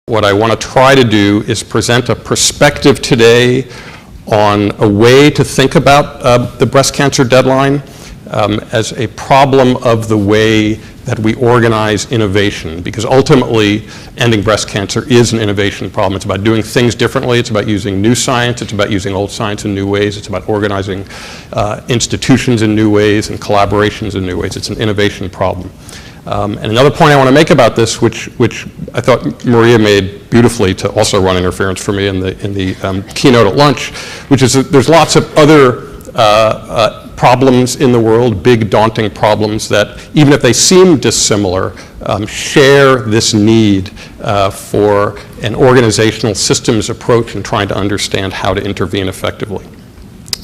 What I want to try to do is present a perspective today on a way to think about the breast cancer deadline as a problem of the way that we organize innovation, because ultimately ending breast cancer is an innovation problem. It's about doing things differently. It's about using new science. It's about using old science in new ways. It's about organizing institutions in new ways and collaborations in new ways. It's an innovation problem. And another point I want to make about this, which I thought Maria made beautifully to also run interference for me in the keynote at lunch, which is that there's lots of other problems in the world, big daunting problems that, even if they seem dissimilar, share this need for an organizational systems approach in trying to understand how to intervene effectively.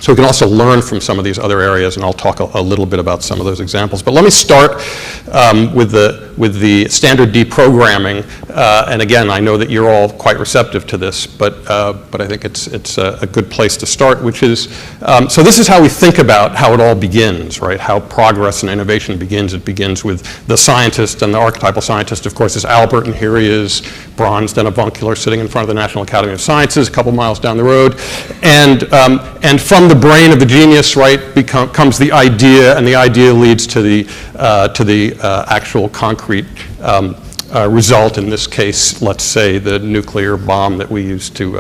So we can also learn from some of these other areas, and I'll talk a little bit about some of those examples. But let me start with the standard deprogramming. And again, I know that you're all quite receptive to this, but I think it's a good place to start, which is, so this is how we think about how it all begins, right? How progress and innovation begins. It begins with the scientist, and the archetypal scientist, of course, is Albert, and here he is, bronzed and avuncular, sitting in front of the National Academy of Sciences a couple miles down the road. And from the brain of the genius, right, comes the idea, and the idea leads to the actual concrete result. In this case, let's say the nuclear bomb that we used to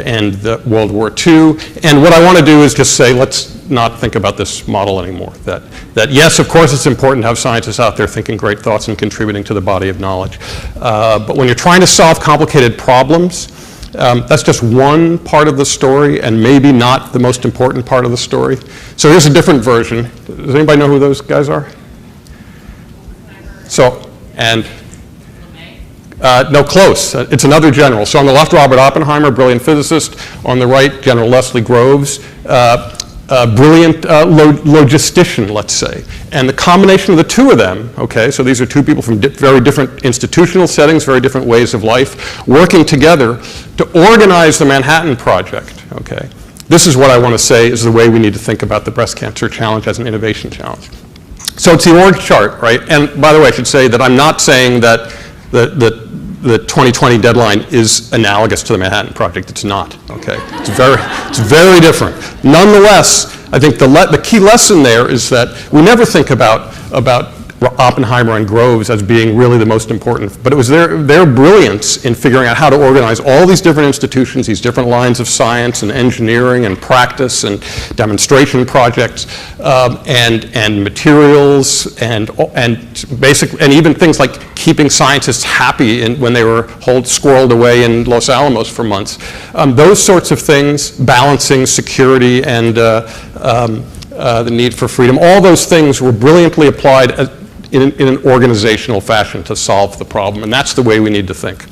end World War II. And what I want to do is just say, let's not think about this model anymore. That yes, of course, it's important to have scientists out there thinking great thoughts and contributing to the body of knowledge. But when you're trying to solve complicated problems, that's just one part of the story, and maybe not the most important part of the story. So here's a different version. Does anybody know who those guys are? So, and no, close. It's another general. So on the left, Robert Oppenheimer, brilliant physicist. On the right, General Leslie Groves, brilliant logistician, let's say. And the combination of the two of them, okay, so these are two people from very different institutional settings, very different ways of life, working together to organize the Manhattan Project, okay. This is what I want to say is the way we need to think about the breast cancer challenge as an innovation challenge. So it's the org chart, right? And by the way, I should say that I'm not saying that the 2020 deadline is analogous to the Manhattan Project. It's not, okay? It's very different. Nonetheless, I think the key lesson there is that we never think about Oppenheimer and Groves as being really the most important, but it was their brilliance in figuring out how to organize all these different institutions, these different lines of science and engineering and practice and demonstration projects and materials and basic, and even things like keeping scientists happy when they were squirreled away in Los Alamos for months. Those sorts of things, balancing security and the need for freedom, all those things were brilliantly applied in an organizational fashion to solve the problem, and that's the way we need to think.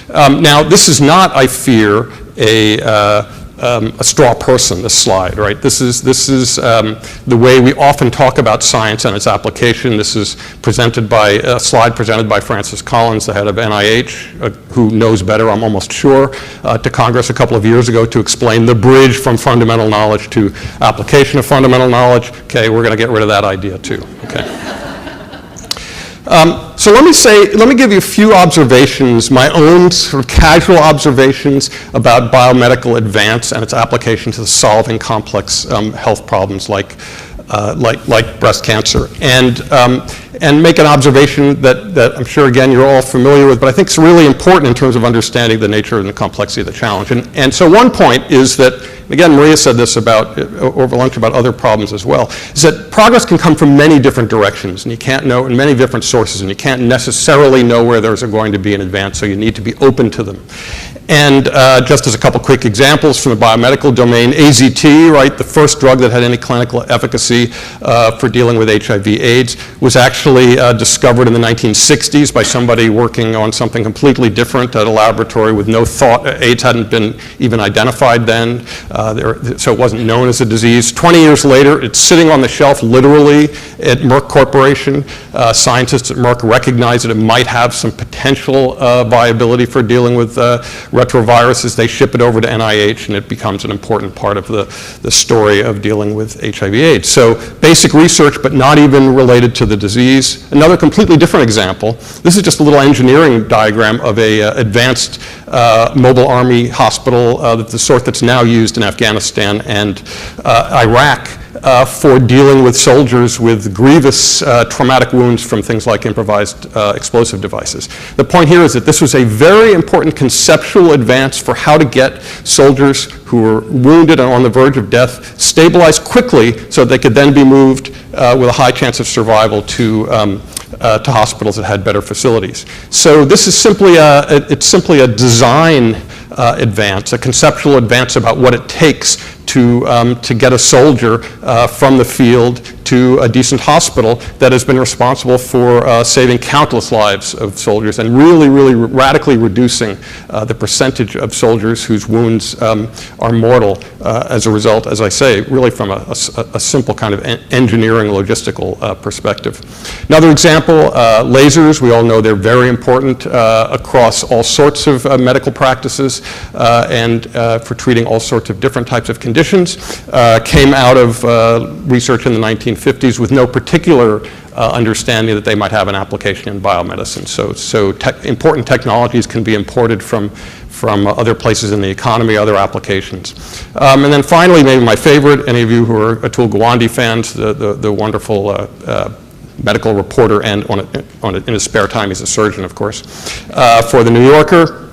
Now, this is not, I fear, a straw person, this slide, right? This is the way we often talk about science and its application. This is presented by a slide presented by Francis Collins, the head of NIH, who knows better, I'm almost sure, to Congress a couple of years ago to explain the bridge from fundamental knowledge to application of fundamental knowledge. Okay, we're going to get rid of that idea too, okay? So let me give you a few observations, my own sort of casual observations about biomedical advance and its application to solving complex health problems like breast cancer, and make an observation that I'm sure, again, you're all familiar with, but I think it's really important in terms of understanding the nature and the complexity of the challenge. And so one point is that, again, Maria said this over lunch about other problems as well, is that progress can come from many different directions, and you can't know, in many different sources, and you can't necessarily know where there's going to be an advance, so you need to be open to them. And just as a couple quick examples from the biomedical domain, AZT, right, the first drug that had any clinical efficacy for dealing with HIV/AIDS was actually discovered in the 1960s by somebody working on something completely different at a laboratory with no thought. AIDS hadn't been even identified then, so it wasn't known as a disease. 20 years later, it's sitting on the shelf literally at Merck Corporation. Scientists at Merck recognize that it might have some potential viability for dealing with retroviruses. They ship it over to NIH, and it becomes an important part of the story of dealing with HIV/AIDS. So basic research, but not even related to the disease. 1950s. Another completely different example. This is just a little engineering diagram of a advanced mobile army hospital, the sort that's now used in Afghanistan and Iraq for dealing with soldiers with grievous traumatic wounds from things like improvised explosive devices. The point here is that this was a very important conceptual advance for how to get soldiers who were wounded and on the verge of death stabilized quickly so they could then be moved with a high chance of survival to hospitals that had better facilities. So this is simply it's simply a design advance, a conceptual advance about what it takes to get a soldier from the field to a decent hospital that has been responsible for saving countless lives of soldiers and really, really radically reducing the percentage of soldiers whose wounds are mortal as a result, as I say, really from a simple kind of engineering logistical perspective. Another example, lasers. We all know they're very important across all sorts of medical practices and for treating all sorts of different types of conditions. Came out of research in the 1950s with no particular understanding that they might have an application in biomedicine. So important technologies can be imported from other places in the economy, other applications. And then finally, maybe my favorite, any of you who are Atul Gawande fans, the wonderful medical reporter, and in his spare time, he's a surgeon, of course, for the New Yorker.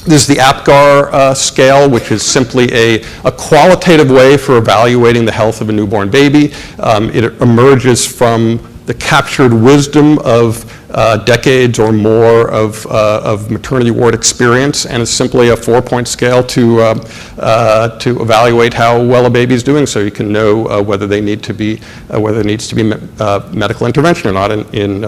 This is the APGAR scale, which is simply a qualitative way for evaluating the health of a newborn baby. It emerges from the captured wisdom of decades or more of maternity ward experience, and it's simply a 4-point scale to evaluate how well a baby is doing, so you can know whether they need to be whether there needs to be medical intervention or not in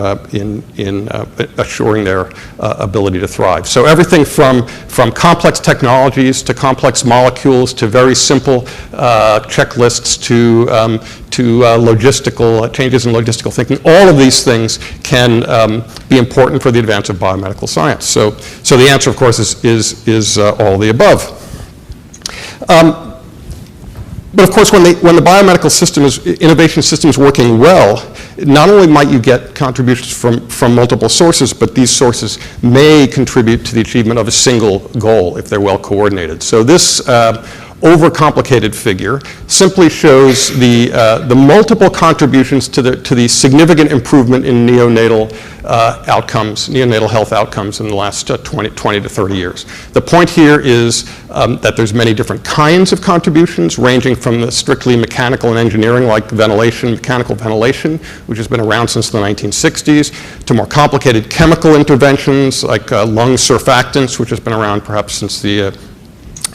assuring their ability to thrive. So everything from complex technologies to complex molecules to very simple checklists to logistical changes in logistical thinking, all of these things can be important for the advance of biomedical science. So the answer, of course, is all the above. But of course, when the biomedical system innovation system is working well, not only might you get contributions from multiple sources, but these sources may contribute to the achievement of a single goal if they're well coordinated. So this overcomplicated figure simply shows the multiple contributions to the significant improvement in neonatal outcomes, neonatal health outcomes in the last 20 to 30 years. The point here is that there's many different kinds of contributions, ranging from the strictly mechanical and engineering, like ventilation, mechanical ventilation, which has been around since the 1960s, to more complicated chemical interventions like lung surfactants, which has been around perhaps since the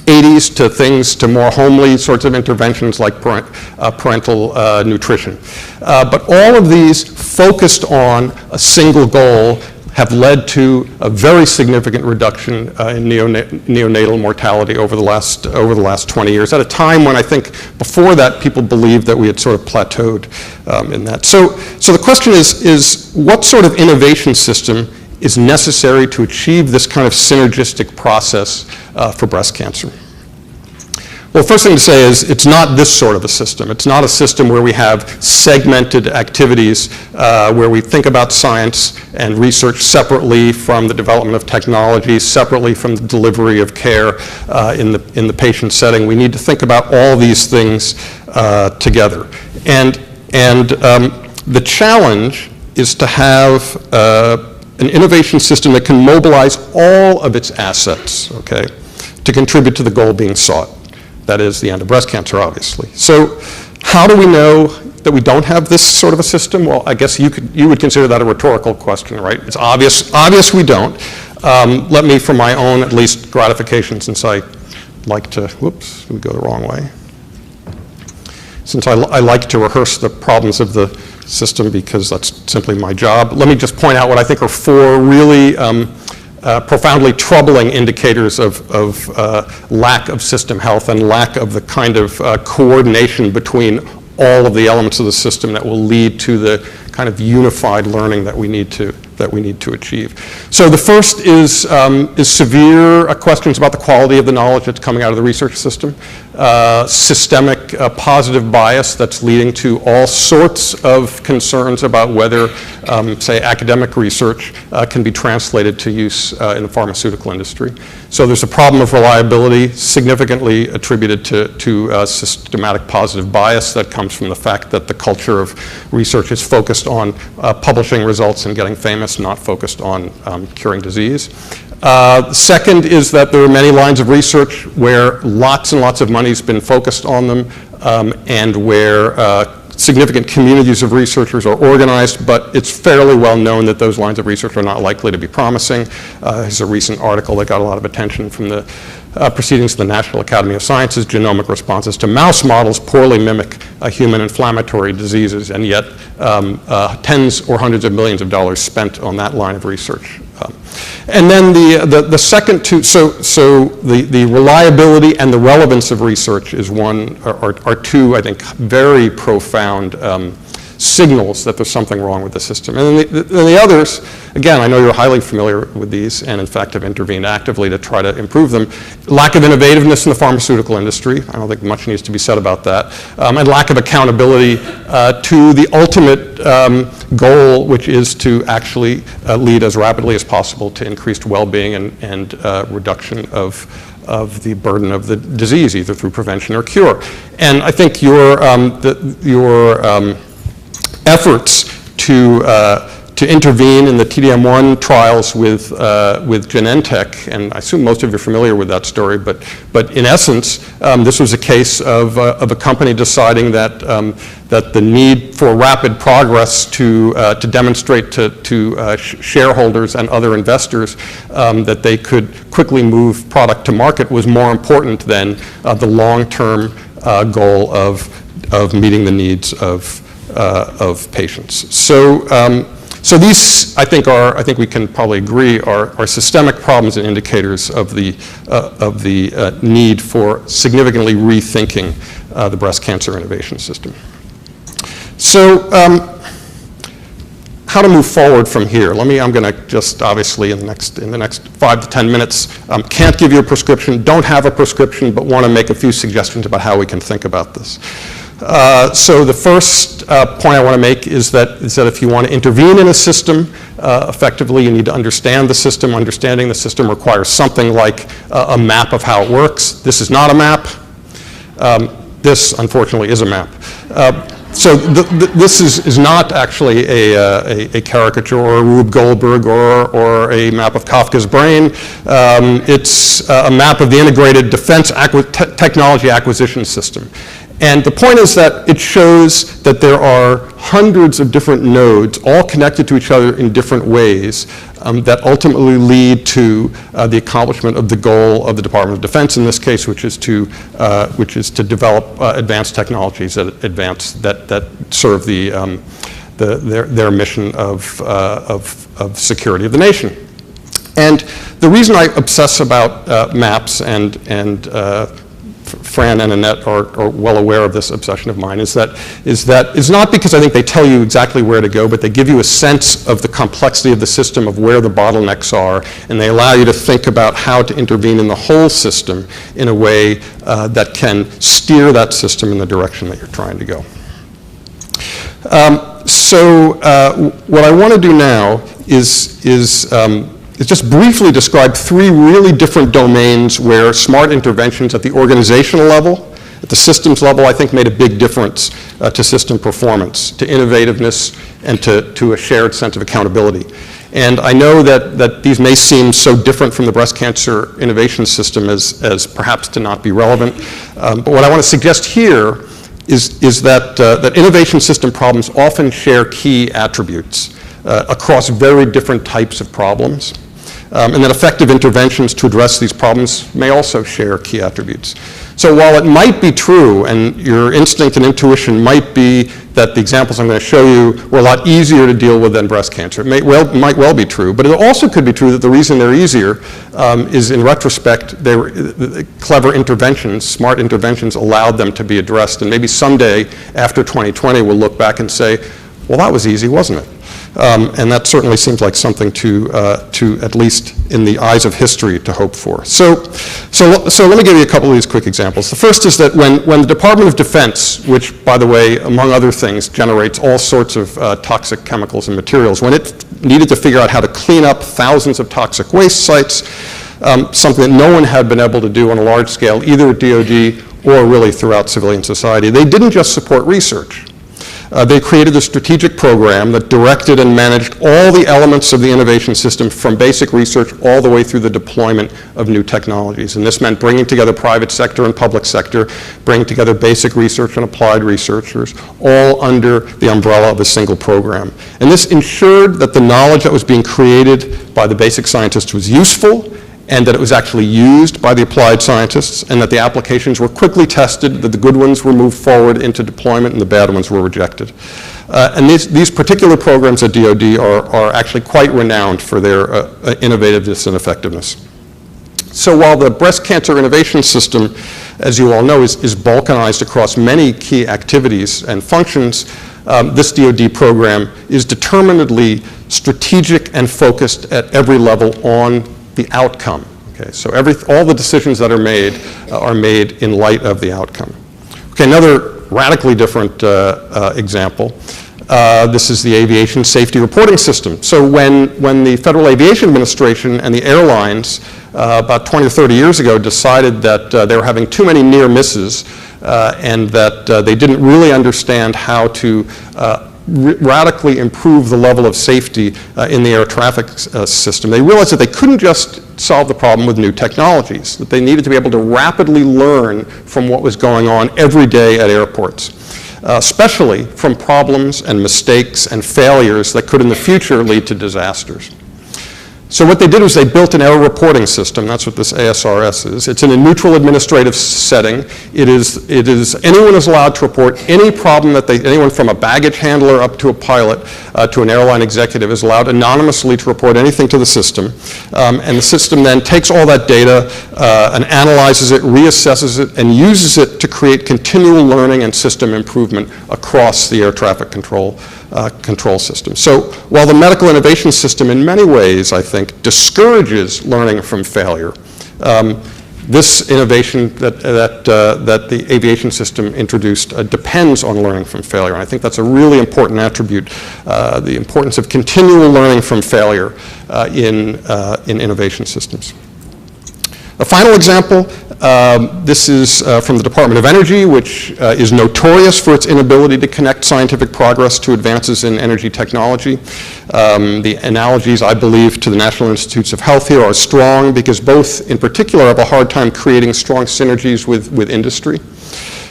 80s, to more homely sorts of interventions like parental nutrition. But all of these focused on a single goal have led to a very significant reduction in neonatal mortality over the last 20 years, at a time when I think before that people believed that we had sort of plateaued in that. So the question is what sort of innovation system is necessary to achieve this kind of synergistic process for breast cancer? Well, first thing to say is it's not this sort of a system. It's not a system where we have segmented activities where we think about science and research separately from the development of technology, separately from the delivery of care in the patient setting. We need to think about all these things together. And the challenge is to have an innovation system that can mobilize all of its assets, okay, to contribute to the goal being sought. That is the end of breast cancer, obviously. So how do we know that we don't have this sort of a system? Well, I guess you would consider that a rhetorical question, right? It's obvious we don't. Let me, for my own, at least, gratification, since I like to, whoops, we go the wrong way. Since I like to rehearse the problems of the system because that's simply my job, let me just point out what I think are 4 really profoundly troubling indicators of lack of system health and lack of the kind of coordination between all of the elements of the system that will lead to the kind of unified learning that we need to that we need to achieve. So the first is severe questions about the quality of the knowledge that's coming out of the research system, systemic positive bias that's leading to all sorts of concerns about whether, say, academic research can be translated to use in the pharmaceutical industry. So there's a problem of reliability significantly attributed to systematic positive bias that comes from the fact that the culture of research is focused on publishing results and getting famous, not focused on curing disease. Second is that there are many lines of research where lots and lots of money has been focused on them, and where significant communities of researchers are organized, but it's fairly well known that those lines of research are not likely to be promising. There's a recent article that got a lot of attention from the proceedings of the National Academy of Sciences. Genomic responses to mouse models poorly mimic human inflammatory diseases, and yet tens or hundreds of millions of dollars spent on that line of research. And then the second two, so the reliability and the relevance of research is are two, I think, very profound signals that there's something wrong with the system. And then the others, again, I know you're highly familiar with these and in fact have intervened actively to try to improve them. Lack of innovativeness in the pharmaceutical industry, I don't think much needs to be said about that, and lack of accountability to the ultimate goal, which is to actually lead as rapidly as possible to increased well-being and reduction of the burden of the disease, either through prevention or cure. And I think your efforts to intervene in the TDM1 trials with Genentech, and I assume most of you are familiar with that story, but in essence, this was a case of a company deciding that the need for rapid progress to demonstrate to shareholders and other investors that they could quickly move product to market was more important than the long-term goal of meeting the needs of patients. So these, I think we can probably agree, are systemic problems and indicators of the need for significantly rethinking the breast cancer innovation system. So how to move forward from here? I'm going to just obviously in the next 5 to 10 minutes, can't give you a prescription, don't have a prescription, but want to make a few suggestions about how we can think about this. So the first point I want to make is that if you want to intervene in a system effectively, you need to understand the system. Understanding the system requires something like a map of how it works. This is not a map. This, unfortunately, is a map. So this is not actually a caricature or a Rube Goldberg or a map of Kafka's brain. It's a map of the integrated defense technology acquisition system. And the point is that it shows that there are hundreds of different nodes, all connected to each other in different ways, that ultimately lead to the accomplishment of the goal of the Department of Defense in this case, which is to develop advanced technologies that serve their mission of security of the nation. And the reason I obsess about maps and Fran and Annette are well aware of this obsession of mine, is that it's not because I think they tell you exactly where to go, but they give you a sense of the complexity of the system, of where the bottlenecks are, and they allow you to think about how to intervene in the whole system in a way that can steer that system in the direction that you're trying to go. What I want to do now is just briefly describe 3 really different domains where smart interventions at the organizational level, at the systems level, I think made a big difference to system performance, to innovativeness, and to a shared sense of accountability. And I know that these may seem so different from the breast cancer innovation system as perhaps to not be relevant. But what I want to suggest here is that innovation system problems often share key attributes across very different types of problems. And that effective interventions to address these problems may also share key attributes. So while it might be true, and your instinct and intuition might be that the examples I'm going to show you were a lot easier to deal with than breast cancer, it might well be true, but it also could be true that the reason they're easier is, in retrospect, clever interventions, smart interventions allowed them to be addressed, and maybe someday after 2020 we'll look back and say, well, that was easy, wasn't it? And that certainly seems like something to at least in the eyes of history, to hope for. So let me give you a couple of these quick examples. The first is that when the Department of Defense, which, by the way, among other things, generates all sorts of toxic chemicals and materials, when it needed to figure out how to clean up thousands of toxic waste sites, something that no one had been able to do on a large scale, either at DoD or really throughout civilian society, they didn't just support research. They created a strategic program that directed and managed all the elements of the innovation system, from basic research all the way through the deployment of new technologies. And this meant bringing together private sector and public sector, bringing together basic research and applied researchers, all under the umbrella of a single program. And this ensured that the knowledge that was being created by the basic scientists was useful, and that it was actually used by the applied scientists, and that the applications were quickly tested, that the good ones were moved forward into deployment and the bad ones were rejected. And these particular programs at DoD are actually quite renowned for their innovativeness and effectiveness. So while the breast cancer innovation system, as you all know, is balkanized across many key activities and functions, this DoD program is determinedly strategic and focused at every level on the outcome. Okay, so all the decisions that are made in light of the outcome. Okay, another radically different example. This is the aviation safety reporting system. So when the Federal Aviation Administration and the airlines about 20 or 30 years ago decided that they were having too many near misses and that they didn't really understand how to radically improve the level of safety in the air traffic system, they realized that they couldn't just solve the problem with new technologies, that they needed to be able to rapidly learn from what was going on every day at airports, especially from problems and mistakes and failures that could in the future lead to disasters. So what they did was they built an error reporting system. That's what this ASRS is. It's in a neutral administrative setting. Anyone is allowed to report any problem that anyone from a baggage handler up to a pilot to an airline executive is allowed anonymously to report anything to the system. And the system then takes all that data and analyzes it, reassesses it, and uses it to create continual learning and system improvement across the air traffic control system. So while the medical innovation system in many ways, I think, discourages learning from failure, this innovation that the aviation system introduced depends on learning from failure. And I think that's a really important attribute, the importance of continual learning from failure in innovation systems. A final example, this is from the Department of Energy, which is notorious for its inability to connect scientific progress to advances in energy technology. The analogies, I believe, to the National Institutes of Health here are strong because both, in particular, have a hard time creating strong synergies with industry.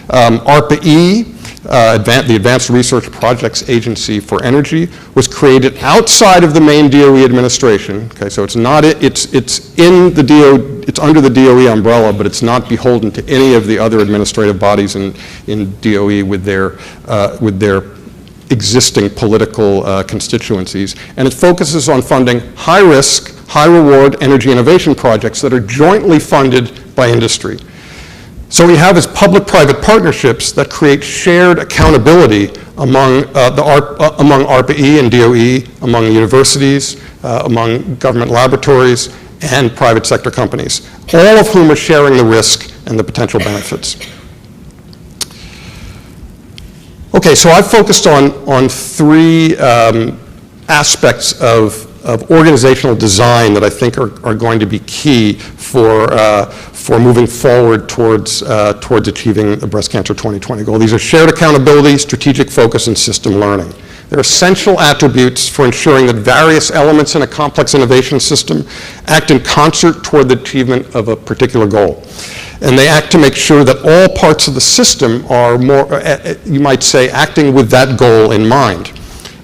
ARPA-E, the Advanced Research Projects Agency for Energy, was created outside of the main DOE administration. Okay, so it's not it's in the it's under the DOE umbrella, but it's not beholden to any of the other administrative bodies in DOE with their existing political constituencies, and it focuses on funding high-risk, high-reward energy innovation projects that are jointly funded by industry. So what we have is public-private partnerships that create shared accountability among ARPA-E and DOE, among universities, among government laboratories, and private sector companies, all of whom are sharing the risk and the potential benefits. Okay, so I've focused on three aspects of organizational design that I think are going to be key for moving forward towards achieving the Breast Cancer 2020 goal. These are shared accountability, strategic focus, and system learning. They're essential attributes for ensuring that various elements in a complex innovation system act in concert toward the achievement of a particular goal. And they act to make sure that all parts of the system are more, you might say, acting with that goal in mind.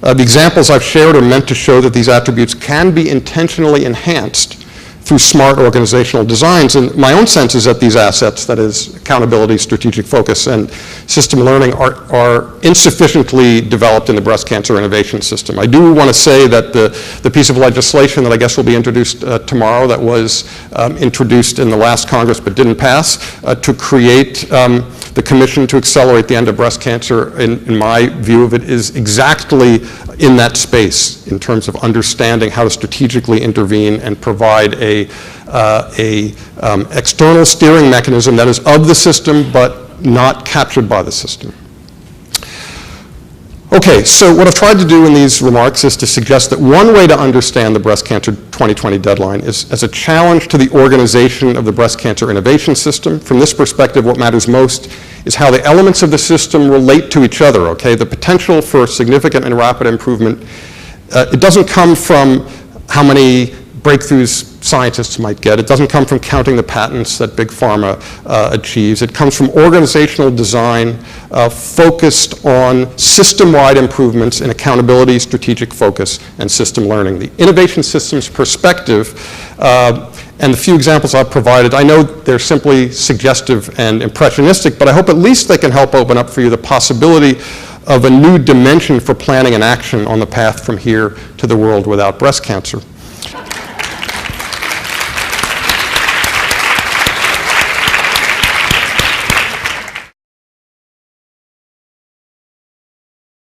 The examples I've shared are meant to show that these attributes can be intentionally enhanced through smart organizational designs. And my own sense is that these assets, that is accountability, strategic focus, and system learning, are insufficiently developed in the breast cancer innovation system. I do want to say that the piece of legislation that I guess will be introduced tomorrow, that was introduced in the last Congress but didn't pass, to create the Commission to Accelerate the End of Breast Cancer, in my view of it, is exactly in that space in terms of understanding how to strategically intervene and provide a external steering mechanism that is of the system but not captured by the system. Okay, so what I've tried to do in these remarks is to suggest that one way to understand the Breast Cancer 2020 deadline is as a challenge to the organization of the breast cancer innovation system. From this perspective, what matters most is how the elements of the system relate to each other, okay? The potential for significant and rapid improvement, it doesn't come from how many breakthroughs scientists might get. It doesn't come from counting the patents that Big Pharma achieves. It comes from organizational design focused on system-wide improvements in accountability, strategic focus, and system learning. The innovation systems perspective and the few examples I've provided, I know they're simply suggestive and impressionistic, but I hope at least they can help open up for you the possibility of a new dimension for planning and action on the path from here to the world without breast cancer.